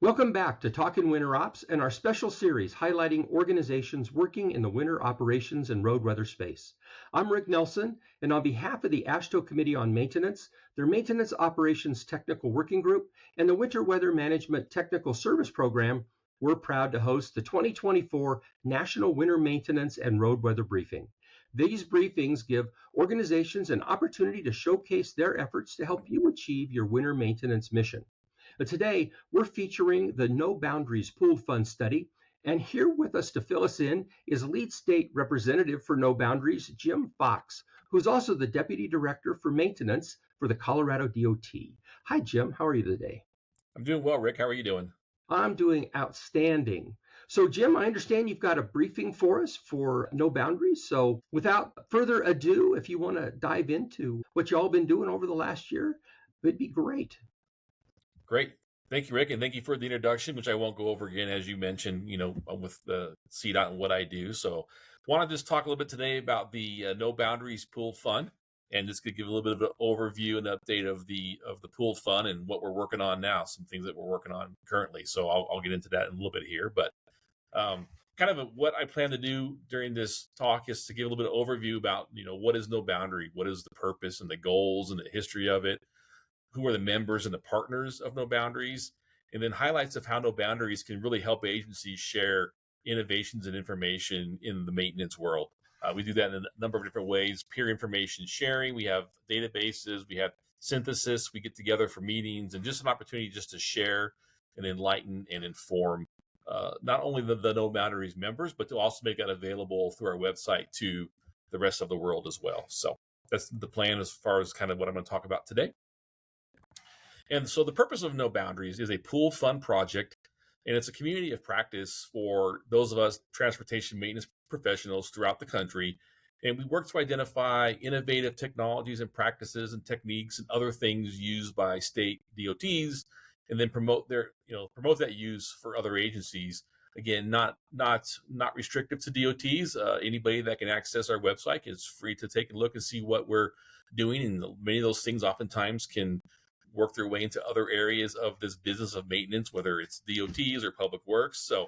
Welcome back to Talkin' Winter Ops and our special series highlighting organizations working in the winter operations and road weather space. I'm Rick Nelson, and on behalf of the AASHTO Committee on Maintenance, their Maintenance Operations Technical Working Group, and the Winter Weather Management Technical Service Program, we're proud to host the 2024 National Winter Maintenance and Road Weather Briefing. These briefings give organizations an opportunity to showcase their efforts to help you achieve your winter maintenance mission. Today, we're featuring the No Boundaries Pooled Fund Study, and here with us to fill us in is Lead State Representative for No Boundaries, Jim Fox, who's also the Deputy Director for Maintenance for the Colorado DOT. Hi, Jim. How are you today? I'm doing well, Rick. How are you doing? I'm doing outstanding. So, Jim, I understand you've got a briefing for us for No Boundaries. So, without further ado, if you want to dive into what you all been doing over the last year, it'd be great. Great. Thank you, Rick, and thank you for the introduction, which I won't go over again, as you mentioned, with the CDOT and what I do. So I want to just talk a little bit today about the No Boundaries Pooled Fund, and just to give a little bit of an overview and update of the pooled fund and what we're working on now, some things that we're working on currently. So I'll get into that in a little bit here, but kind of what I plan to do during this talk is to give a little bit of overview about, what is No Boundary, what is the purpose and the goals and the history of it, who are the members and the partners of No Boundaries, and then highlights of how No Boundaries can really help agencies share innovations and information in the maintenance world. We do that in a number of different ways: peer information sharing, we have databases, we have synthesis, we get together for meetings, and just an opportunity just to share and enlighten and inform not only the No Boundaries members, but to also make that available through our website to the rest of the world as well. So that's the plan as far as kind of what I'm going to talk about today. And so the purpose of No Boundaries is a pooled fund project, and it's a community of practice for those of us transportation maintenance professionals throughout the country. And we work to identify innovative technologies and practices and techniques and other things used by state DOTs, and then promote that use for other agencies. Again, not restrictive to DOTs. Anybody that can access our website is free to take a look and see what we're doing. And many of those things oftentimes can work their way into other areas of this business of maintenance, whether it's DOTs or public works. So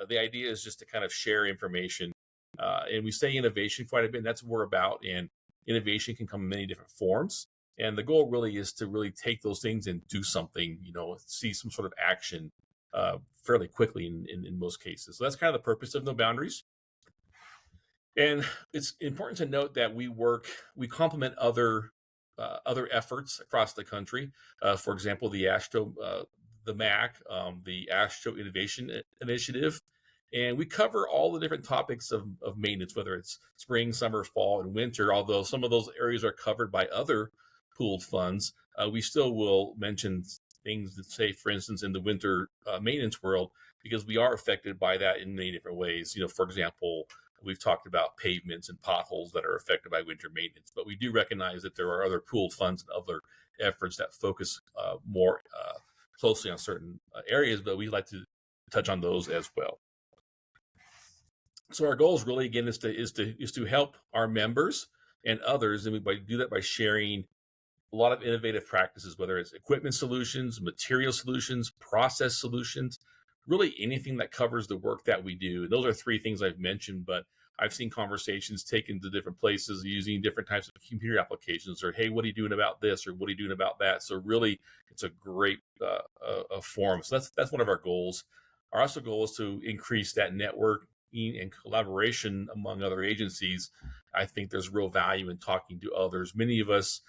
the idea is just to kind of share information. And we say innovation quite a bit, and that's what we're about. And innovation can come in many different forms. And the goal really is to really take those things and do something, see some sort of action fairly quickly in most cases. So that's kind of the purpose of No Boundaries. And it's important to note that we complement other efforts across the country. For example, the AASHTO, the MAC, the AASHTO Innovation Initiative. And we cover all the different topics of maintenance, whether it's spring, summer, fall, and winter. Although some of those areas are covered by other pooled funds, we still will mention things that, say, for instance, in the winter maintenance world, because we are affected by that in many different ways. For example, we've talked about pavements and potholes that are affected by winter maintenance, but we do recognize that there are other pooled funds and other efforts that focus more closely on certain areas, but we like to touch on those as well. So our goals really, again, is to help our members and others, and we do that by sharing a lot of innovative practices, whether it's equipment solutions, material solutions, process solutions, really anything that covers the work that we do. And those are three things I've mentioned, but I've seen conversations taken to different places using different types of computer applications, or, hey, what are you doing about this? Or what are you doing about that? So really, it's a great forum. So that's one of our goals. Our also goal is to increase that networking and collaboration among other agencies. I think there's real value in talking to others. Many of us,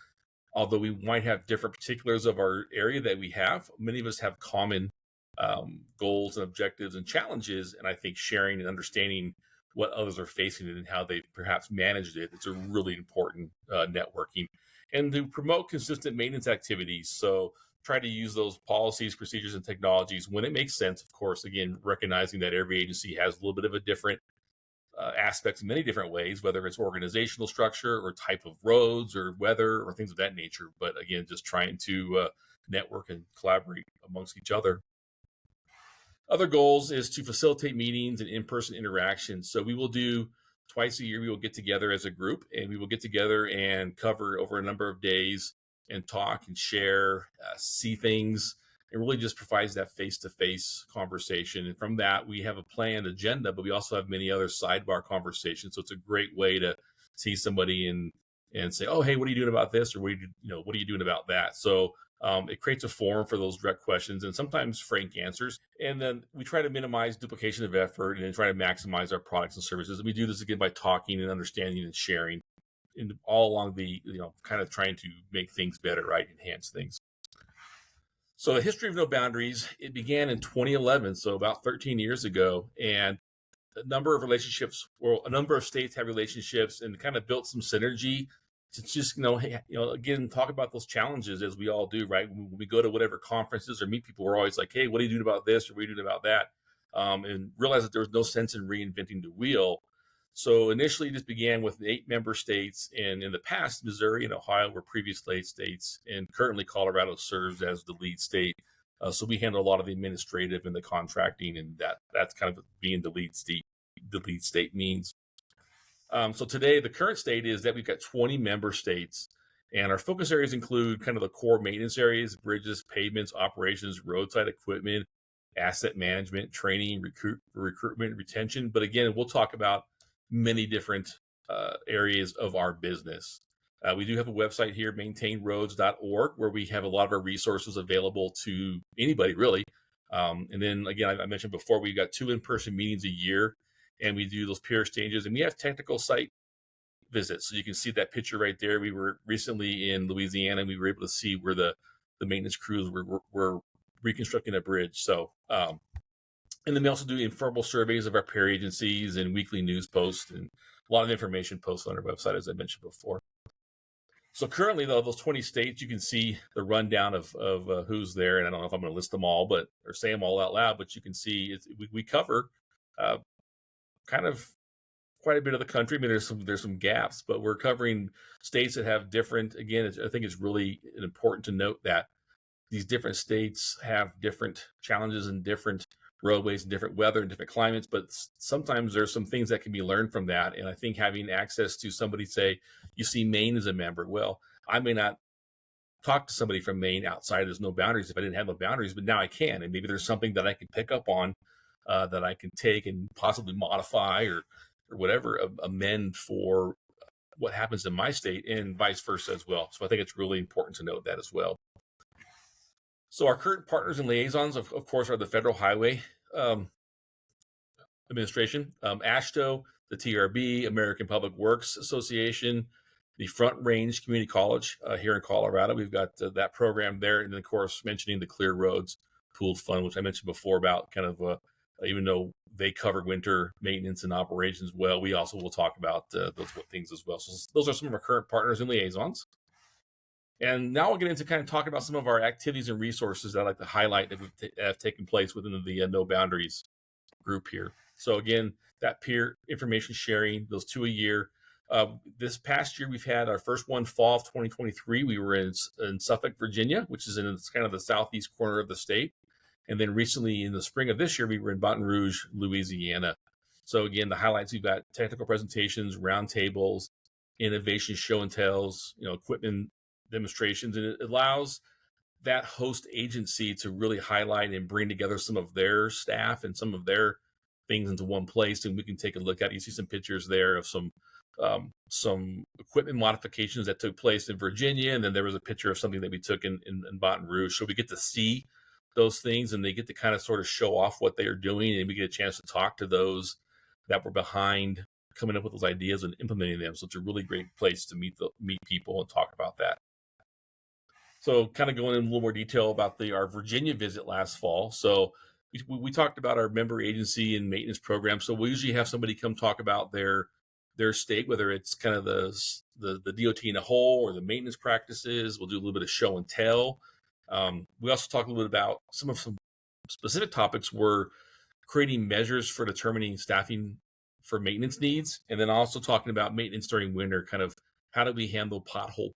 although we might have different particulars of our area that we have, many of us have common goals and objectives and challenges. And I think sharing and understanding what others are facing and how they perhaps managed it, it's a really important networking. And to promote consistent maintenance activities. So try to use those policies, procedures, and technologies when it makes sense. Of course, again, recognizing that every agency has a little bit of a different aspects in many different ways, whether it's organizational structure or type of roads or weather or things of that nature. But again, just trying to network and collaborate amongst each other. Other goals is to facilitate meetings and in-person interactions. So we will do twice a year, we will get together as a group, and we will get together and cover over a number of days and talk and share, see things, It really just provides that face-to-face conversation. And from that, we have a planned agenda, but we also have many other sidebar conversations. So it's a great way to see somebody and say, oh, hey, what are you doing about this? Or what are you doing about that? So it creates a forum for those direct questions and sometimes frank answers. And then we try to minimize duplication of effort and then try to maximize our products and services. And we do this again by talking and understanding and sharing, and all along the, kind of trying to make things better, right? Enhance things. So the history of No Boundaries, it began in 2011, so about 13 years ago. And a number of states have relationships and kind of built some synergy to just, again, talk about those challenges as we all do, right? When we go to whatever conferences or meet people, we're always like, hey, what are you doing about this? Or what are you doing about that? And realize that there was no sense in reinventing the wheel. So initially this began with 8 member states, and in the past, Missouri and Ohio were previous lead states, and currently Colorado serves as the lead state. So we handle a lot of the administrative and the contracting, and that's kind of being the lead state means. So today, the current state is that we've got 20 member states, and our focus areas include kind of the core maintenance areas: bridges, pavements, operations, roadside equipment, asset management, training, recruitment, retention. But again, we'll talk about many different areas of our business. We do have a website here, maintainroads.org, where we have a lot of our resources available to anybody, really. And then again, I mentioned before, we've got 2 in-person meetings a year, and we do those peer exchanges, and we have technical site visits. So you can see that picture right there. We were recently in Louisiana, and we were able to see where the maintenance crews were reconstructing a bridge. So, and then we also do informal surveys of our peer agencies and weekly news posts, and a lot of information posted on our website, as I mentioned before. So currently, though, those 20 states, you can see the rundown of who's there. And I don't know if I'm going to list them all, or say them all out loud, but you can see we cover kind of quite a bit of the country. I mean, there's some gaps, but we're covering states that have different. Again, I think it's really important to note that these different states have different challenges and different roadways and different weather and different climates, but sometimes there's some things that can be learned from that. And I think having access to somebody, say, you see Maine as a member. Well, I may not talk to somebody from Maine outside There's No Boundaries if I didn't have no boundaries, but now I can. And maybe there's something that I can pick up on that I can take and possibly modify or whatever, amend for what happens in my state, and vice versa as well. So I think it's really important to note that as well. So our current partners and liaisons, of course, are the Federal Highway Administration, AASHTO, the TRB, American Public Works Association, the Front Range Community College here in Colorado. We've got that program there. And then, of course, mentioning the Clear Roads Pooled Fund, which I mentioned before about kind of, even though they cover winter maintenance and operations well, we also will talk about those things as well. So those are some of our current partners and liaisons. And now we'll get into kind of talking about some of our activities and resources that I'd like to highlight that have taken place within the No Boundaries group here. So again, that peer information sharing, those 2 a year. This past year, we've had our first one, fall of 2023. We were in Suffolk, Virginia, which is in kind of the southeast corner of the state. And then recently in the spring of this year, we were in Baton Rouge, Louisiana. So again, the highlights, we've got technical presentations, roundtables, innovation show and tells, equipment demonstrations, and it allows that host agency to really highlight and bring together some of their staff and some of their things into one place. And we can take a look at it. You see some pictures there of some equipment modifications that took place in Virginia. And then there was a picture of something that we took in Baton Rouge. So we get to see those things, and they get to kind of sort of show off what they are doing. And we get a chance to talk to those that were behind coming up with those ideas and implementing them. So it's a really great place to meet people and talk about that. So kind of going in a little more detail about our Virginia visit last fall. So we talked about our member agency and maintenance program. So we usually have somebody come talk about their state, whether it's kind of the DOT in a whole or the maintenance practices. We'll do a little bit of show and tell. We also talk a little bit about some specific topics. We're creating measures for determining staffing for maintenance needs, and then also talking about maintenance during winter, kind of how do we handle pothole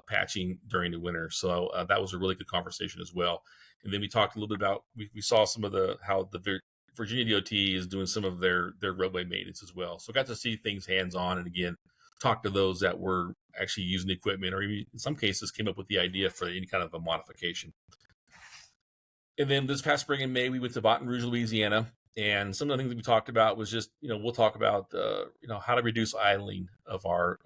patching during the winter. So that was a really good conversation as well. And then we talked a little bit about, we saw some of how the Virginia DOT is doing some of their roadway maintenance as well. So got to see things hands-on, and again, talk to those that were actually using the equipment, or even in some cases came up with the idea for any kind of a modification. And then this past spring in May, we went to Baton Rouge, Louisiana. And some of the things that we talked about was just, we'll talk about, how to reduce idling of our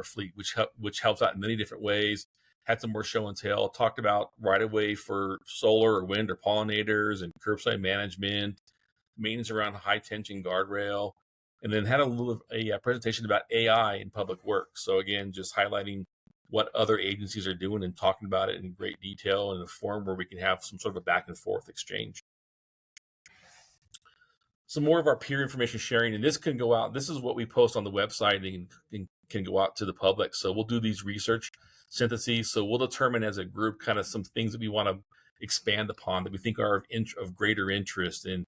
fleet, which helps out in many different ways. Had some more show and tell. Talked about right of way for solar or wind or pollinators and curbside management, maintenance around high tension guardrail, and then had a presentation about AI in public works. So again, just highlighting what other agencies are doing and talking about it in great detail in a forum where we can have some sort of a back and forth exchange. Some more of our peer information sharing, and this can go out. This is what we post on the website and can go out to the public. So we'll do these research syntheses. So we'll determine as a group kind of some things that we want to expand upon that we think are of greater interest and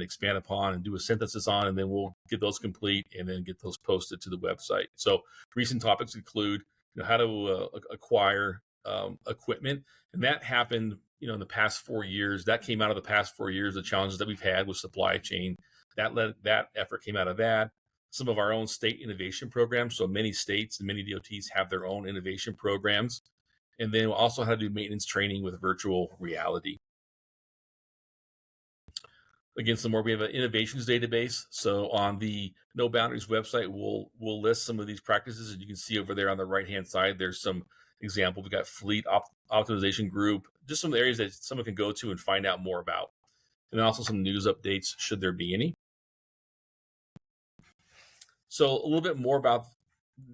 expand upon and do a synthesis on, and then we'll get those complete and then get those posted to the website. So recent topics include how to acquire equipment, and that happened in the past 4 years. That came out of the past 4 years, the challenges that we've had with supply chain. That effort came out of that. Some of our own state innovation programs. So many states and many DOTs have their own innovation programs. And then also how to do maintenance training with virtual reality. Again, some more. We have an innovations database. So on the No Boundaries website, we'll list some of these practices, and you can see over there on the right-hand side, there's some examples. We've got fleet optimization group, just some areas that someone can go to and find out more about. And then also some news updates, should there be any. So a little bit more about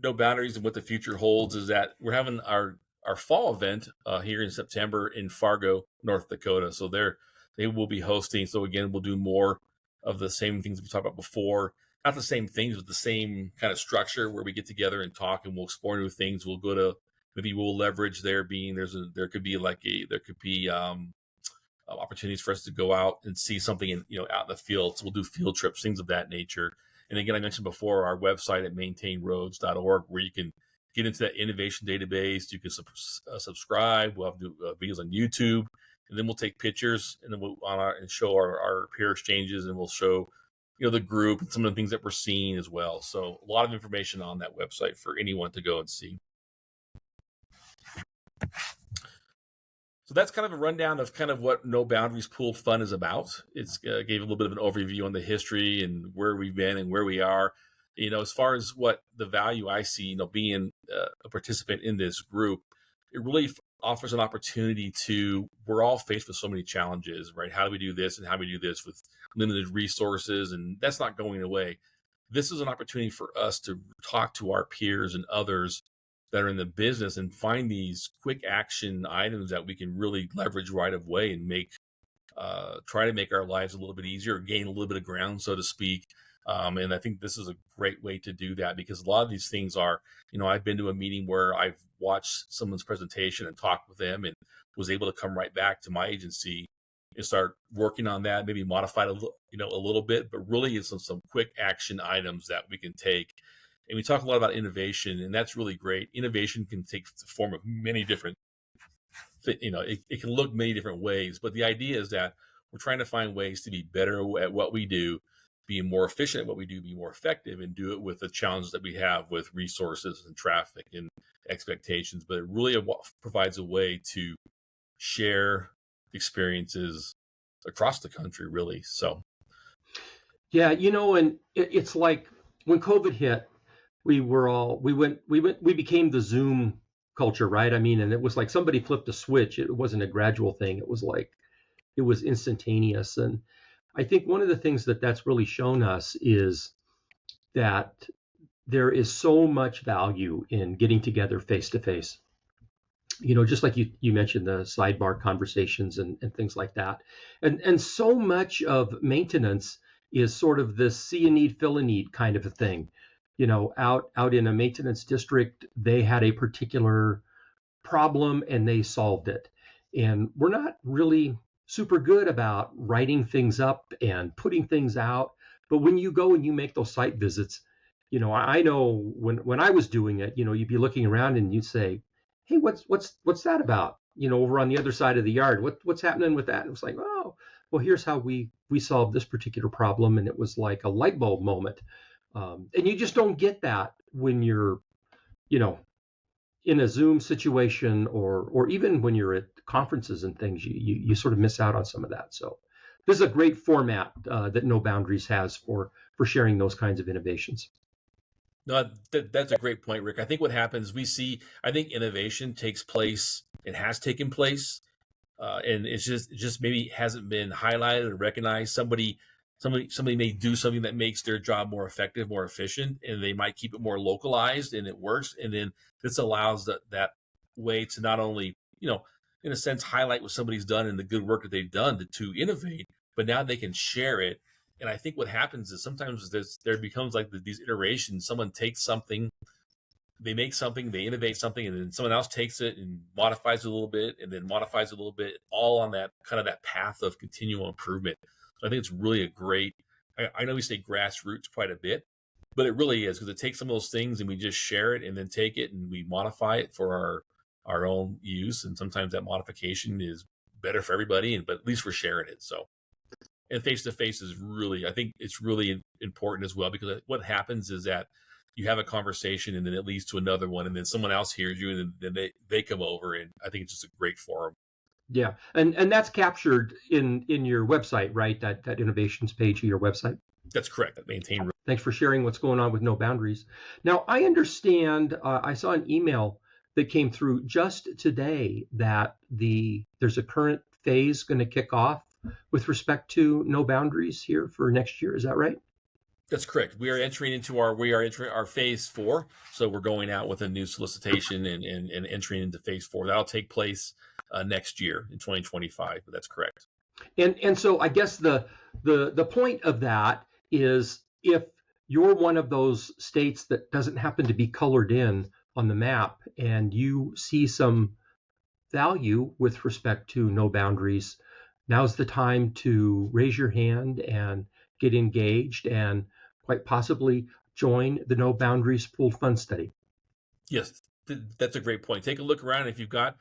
No Boundaries and what the future holds is that we're having our fall event here in September in Fargo, North Dakota. So they will be hosting. So again, we'll do more of the same things we talked about before. Not the same things, but the same kind of structure where we get together and talk, and we'll explore new things. We'll go to, maybe we'll leverage there could be opportunities for us to go out and see something out in the field. So we'll do field trips, things of that nature. And again, I mentioned before our website at maintainroads.org, where you can get into that innovation database. You can subscribe. We'll have videos on YouTube, and then we'll take pictures and then we'll and show our peer exchanges, and we'll show the group and some of the things that we're seeing as well. So a lot of information on that website for anyone to go and see. So that's kind of a rundown of kind of what No Boundaries Pooled Fund is about. It's gave a little bit of an overview on the history and where we've been and where we are. As far as what the value I see, being a participant in this group, it really offers an opportunity we're all faced with so many challenges, right? How do we do this and how do we do this with limited resources? And that's not going away. This is an opportunity for us to talk to our peers and others that are in the business and find these quick action items that we can really leverage right away and try to make our lives a little bit easier, gain a little bit of ground, so to speak. And I think this is a great way to do that, because a lot of these things are, I've been to a meeting where I've watched someone's presentation and talked with them and was able to come right back to my agency and start working on that, maybe modify it a little bit, but really it's some quick action items that we can take. And we talk a lot about innovation, and that's really great. Innovation can take the form of many different, it can look many different ways, but the idea is that we're trying to find ways to be better at what we do, be more efficient at what we do, be more effective, and do it with the challenges that we have with resources and traffic and expectations. But it really provides a way to share experiences across the country, really. So, yeah, and it's like when COVID hit, we became the Zoom culture, right? I mean, and it was like somebody flipped a switch. It wasn't a gradual thing. It was instantaneous. And I think one of the things that's really shown us is that there is so much value in getting together face to face. Just like you mentioned, the sidebar conversations and things like that. And so much of maintenance is sort of this see a need, fill a need kind of a thing. Out in a maintenance district, they had a particular problem and they solved it. And we're not really super good about writing things up and putting things out. But when you go and you make those site visits, I know when I was doing it, you'd be looking around and you'd say, hey, what's that about? Over on the other side of the yard, what's happening with that? And it was like, oh, well, here's how we solved this particular problem. And it was like a light bulb moment. And you just don't get that when you're, in a Zoom situation or even when you're at conferences and things, you sort of miss out on some of that. So this is a great format that No Boundaries has for sharing those kinds of innovations. No, that's a great point, Rick. I think what happens, I think innovation takes place, it has taken place, and it just maybe hasn't been highlighted or recognized. Somebody may do something that makes their job more effective, more efficient, and they might keep it more localized, and it works. And then this allows that way to not only, in a sense, highlight what somebody's done and the good work that they've done to innovate, but now they can share it. And I think what happens is sometimes there becomes like these iterations. Someone takes something, they make something, they innovate something, and then someone else takes it and modifies it a little bit, and then modifies it a little bit, all on that kind of that path of continual improvement. So I think it's really a great, I know we say grassroots quite a bit, but it really is, because it takes some of those things and we just share it and then take it and we modify it for our own use. And sometimes that modification is better for everybody, but at least we're sharing it. So, and face-to-face is really, I think it's really important as well, because what happens is that you have a conversation and then it leads to another one, and then someone else hears you, and then they come over, and I think it's just a great forum. Yeah, and that's captured in your website, right? That innovations page of your website. That's correct. Maintain. Thanks for sharing what's going on with No Boundaries. Now, I understand, I saw an email that came through just today that there's a current phase going to kick off with respect to No Boundaries here for next year. Is that right? That's correct. We are entering our phase 4. So we're going out with a new solicitation and entering into phase 4. That'll take place next year in 2025. But that's correct. And so I guess the point of that is, if you're one of those states that doesn't happen to be colored in on the map and you see some value with respect to No Boundaries, now's the time to raise your hand and get engaged and quite possibly join the No Boundaries Pooled Fund Study. Yes, that's a great point. Take a look around. If you've got,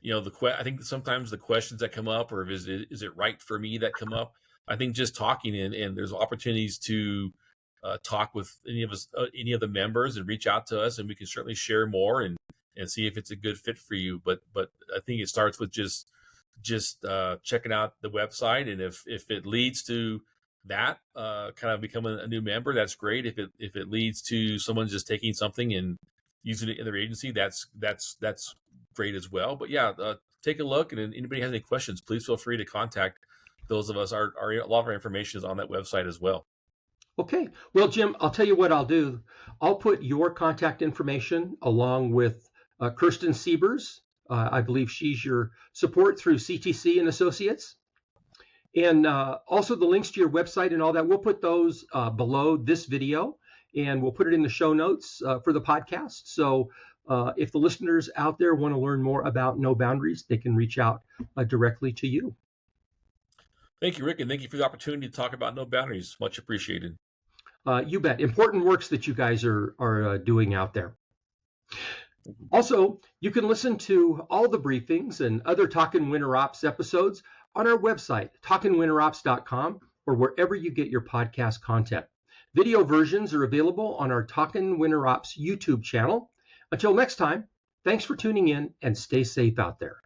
I think sometimes the questions that come up, or is it right for me, that come up, I think just talking and there's opportunities to talk with any of the members and reach out to us, and we can certainly share more and see if it's a good fit for you. But I think it starts with just checking out the website, and if it leads to that kind of becoming a new member, that's great. If it leads to someone just taking something and using it in their agency, that's great as well. But yeah, take a look, and if anybody has any questions, please feel free to contact those of us. A lot of our information is on that website as well. Okay. Well, Jim, I'll tell you what I'll do. I'll put your contact information along with Kirsten Seeber's. I believe she's your support through CTC and Associates. And also the links to your website and all that, we'll put those below this video, and we'll put it in the show notes for the podcast. So if the listeners out there want to learn more about No Boundaries, they can reach out directly to you. Thank you, Rick, and thank you for the opportunity to talk about No Boundaries. Much appreciated. You bet. Important works that you guys are doing out there. Also, you can listen to all the briefings and other Talkin' Winter Ops episodes on our website, talkinwinterops.com, or wherever you get your podcast content. Video versions are available on our Talkin' Winter Ops YouTube channel. Until next time, thanks for tuning in, and stay safe out there.